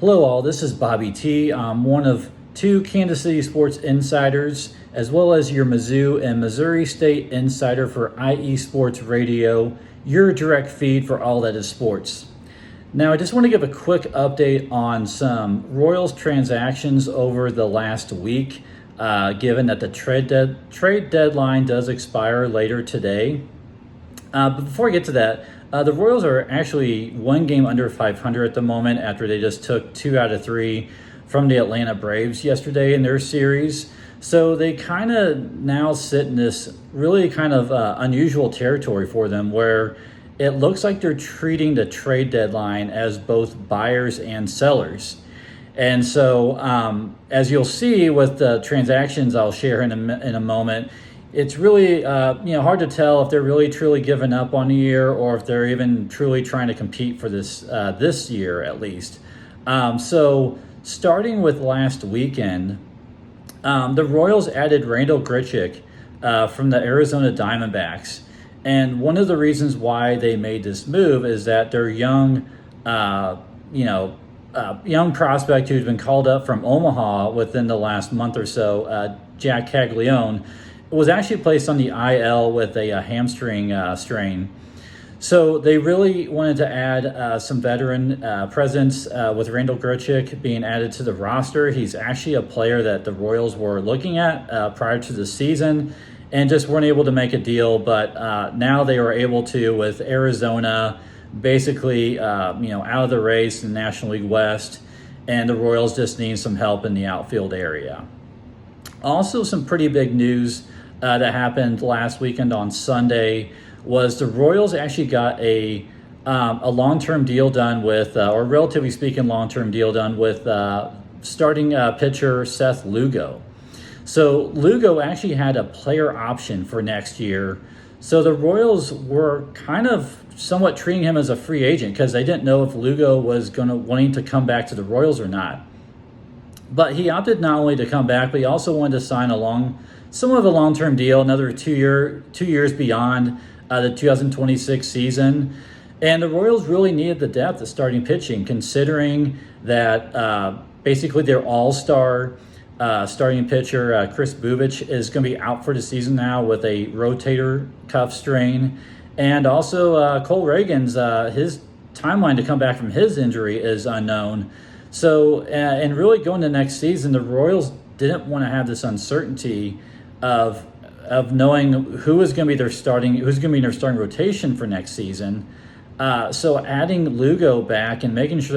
Hello all, this is Bobby T. I'm one of two Kansas City sports insiders, as well as your Mizzou and Missouri State insider for IE Sports Radio, your direct feed for all that is sports. Now, I just want to give a quick update on some Royals transactions over the last week, given that the trade deadline does expire later today. But before I get to that, the Royals are actually one game under 500 at the moment after they just took 2 out of 3 from the Atlanta Braves yesterday in their series. So they kind of now sit in this really kind of unusual territory for them where it looks like they're treating the trade deadline as both buyers and sellers. And so as you'll see with the transactions I'll share in a moment, it's really hard to tell if they're really truly giving up on the year or if they're even truly trying to compete for this year at least. So starting with last weekend, the Royals added Randal Grichuk from the Arizona Diamondbacks. And one of the reasons why they made this move is that their young prospect who's been called up from Omaha within the last month or so, Jack Caglione, was actually placed on the IL with a hamstring strain. So they really wanted to add some veteran presence with Randal Grichuk being added to the roster. He's actually a player that the Royals were looking at prior to the season and just weren't able to make a deal. But now they were able to, with Arizona basically out of the race in the National League West, and the Royals just need some help in the outfield area. Also, some pretty big news that happened last weekend on Sunday was the Royals actually got a long-term deal done with, or relatively speaking, long-term deal done with starting pitcher Seth Lugo. So Lugo actually had a player option for next year. So the Royals were kind of somewhat treating him as a free agent because they didn't know if Lugo was wanting to come back to the Royals or not. But he opted not only to come back, but he also wanted to sign somewhat of a long-term deal, another 2 years beyond the 2026 season. And the Royals really needed the depth of starting pitching, considering that basically their all-star starting pitcher, Kris Bubic, is going to be out for the season now with a rotator cuff strain. And also Cole Reagan's, his timeline to come back from his injury is unknown. So, and really going to next season, the Royals didn't want to have this uncertainty of knowing who's going to be their starting rotation for next season. So adding Lugo back and making sure that